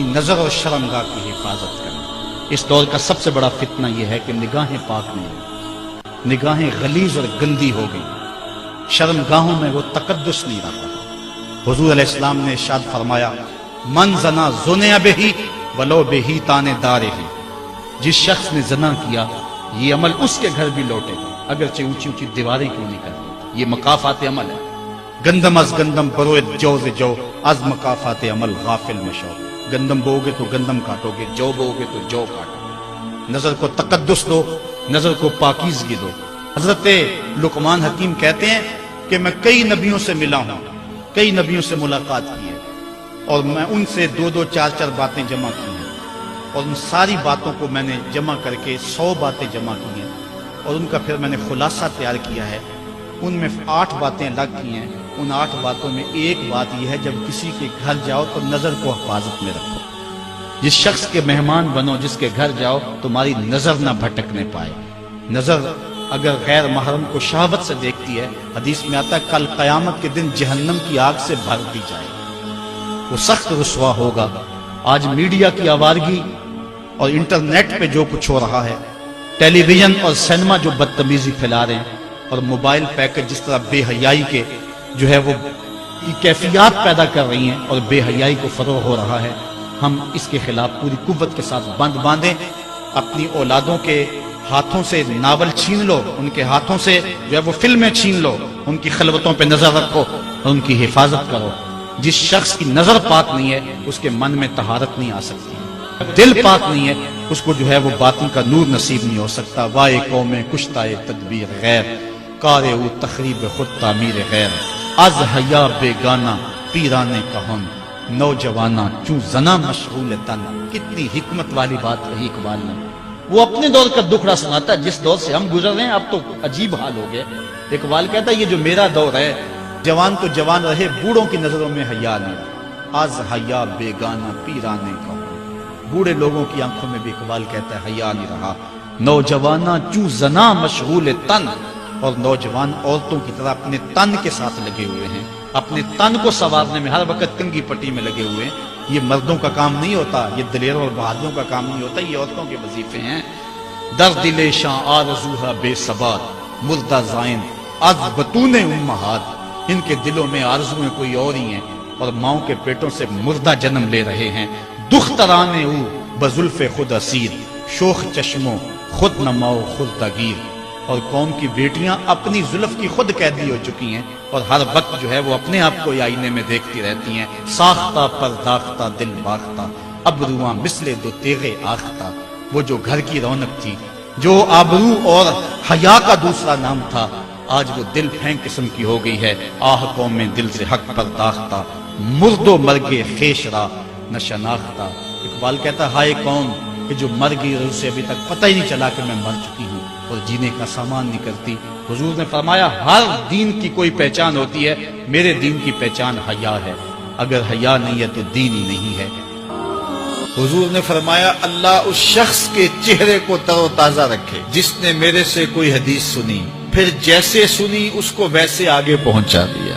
نظر اور شرمگاہ کی حفاظت کریں۔ اس دور کا سب سے بڑا فتنہ یہ ہے کہ نگاہیں پاک نہیں ہوئی، نگاہیں غلیظ اور گندی ہو گئی، شرمگاہوں میں وہ تقدس نہیں رہا۔ حضور علیہ السلام نے ارشاد فرمایا من زنا زنیا بہی ولو بہی تانے دارے ہی، جس شخص نے زنا کیا یہ عمل اس کے گھر بھی لوٹے گا اگرچہ اونچی اونچی دیواریں کیوں نہیں کرتی۔ یہ مکافات عمل ہے۔ گندم از گندم بروئے جو ز جو از مکافات عمل غافل مشو، گندم بو گے تو گندم کاٹو گے، جو بو گے تو جو کاٹو گے۔ نظر کو تقدس دو، نظر کو پاکیزگی دو۔ حضرت لقمان حکیم کہتے ہیں کہ میں کئی نبیوں سے ملا ہوں، کئی نبیوں سے ملاقات کی ہے، اور میں ان سے 2-2 4-4 باتیں جمع کی ہیں، اور ان ساری باتوں کو میں نے جمع کر کے 100 باتیں جمع کی ہیں، اور ان کا پھر میں نے خلاصہ تیار کیا ہے۔ ان میں 8 باتیں الگ کی ہیں۔ ان 8 باتوں میں ایک بات یہ ہے جب کسی کے گھر جاؤ تو نظر کو حفاظت میں رکھو۔ جس شخص کے مہمان بنو، جس کے گھر جاؤ، تمہاری نظر نہ بھٹکنے پائے۔ نظر اگر غیر محرم کو شہوت سے دیکھتی ہے، حدیث میں آتا ہے کل قیامت کے دن جہنم کی آگ سے بھر دی جائے، وہ سخت رسوا ہوگا۔ آج میڈیا کی آوارگی اور انٹرنیٹ پہ جو کچھ ہو رہا ہے، ٹیلی ویژن اور سینما جو بدتمیزی پھیلا رہے ہیں، اور موبائل پیکج جس طرح بے حیائی کے جو ہے وہ کیفیات پیدا کر رہی ہیں اور بے حیائی کو فروغ ہو رہا ہے، ہم اس کے خلاف پوری قوت کے ساتھ بند باندھیں۔ اپنی اولادوں کے ہاتھوں سے ناول چھین لو، ان کے ہاتھوں سے جو ہے وہ فلمیں چھین لو، ان کی خلوتوں پہ نظر رکھو اور ان کی حفاظت کرو۔ جس شخص کی نظر پاک نہیں ہے اس کے من میں طہارت نہیں آ سکتی، دل پاک نہیں ہے اس کو جو ہے وہ باطن کا نور نصیب نہیں ہو سکتا۔ وائے قوم کشتائے تدبیر غیر، کارے او تخریب خود تعمیر غیر، از حیا بیگانہ پیرانے کہن، نوجوانہ چوں زنا مشغول تن۔ کتنی حکمت والی بات کہی اقبال نے۔ وہ اپنے دور کا دکھڑا سناتا ہے، جس دور سے ہم گزر رہے ہیں اب تو عجیب حال ہو گیا۔ اقبال کہتا ہے یہ جو میرا دور ہے، جوان تو جوان رہے، بوڑھوں کی نظروں میں حیا نہیں رہا، از حیا بیگانہ پیرانے کہن۔ بوڑھے لوگوں کی آنکھوں میں بھی اقبال کہتا ہے حیا نہیں رہا۔ نوجوانہ چوں زنا مشغول تن، اور نوجوان عورتوں کی طرح اپنے تن کے ساتھ لگے ہوئے ہیں، اپنے تن کو سنوارنے میں ہر وقت کنگھی پٹی میں لگے ہوئے ہیں۔ یہ مردوں کا کام نہیں ہوتا، یہ دلیروں اور بہادروں کا کام نہیں ہوتا، یہ عورتوں کے وظیفے ہیں۔ در دل شاں آرزوہا بے ثبات، مردہ زائن از بطون امہات۔ ان کے دلوں میں آرزویں کوئی اور ہی ہیں اور ماؤں کے پیٹوں سے مردہ جنم لے رہے ہیں۔ دخترانے او بزلف خود اسیر، شوخ چشموں خود نماؤ خود دگیر۔ اور قوم کی بیٹیاں اپنی زلف کی خود قیدی ہو چکی ہیں اور ہر وقت جو ہے وہ اپنے آپ کو آئینے میں دیکھتی رہتی ہیں۔ ساختہ پرداختہ دل باختہ، ابروان مثل دو تیغے آختہ۔ وہ جو گھر کی رونق تھی، جو آبرو اور حیا کا دوسرا نام تھا، آج وہ دل پھینک قسم کی ہو گئی ہے۔ آہ قوم میں دل سے حق پرداختہ، مرد و مرگے خیش را نہ شناختہ۔ اقبال کہتا ہے ہائے قوم کہ جو مر گئی اور اسے ابھی تک پتہ ہی نہیں چلا کہ میں مر چکی ہوں اور جینے کا سامان نہیں کرتی۔ حضور نے فرمایا ہر دین کی کوئی پہچان ہوتی ہے، میرے دین کی پہچان حیا ہے، اگر حیا نہیں ہے تو دین ہی نہیں ہے۔ حضور نے فرمایا اللہ اس شخص کے چہرے کو تر و تازہ رکھے جس نے میرے سے کوئی حدیث سنی، پھر جیسے سنی اس کو ویسے آگے پہنچا دیا۔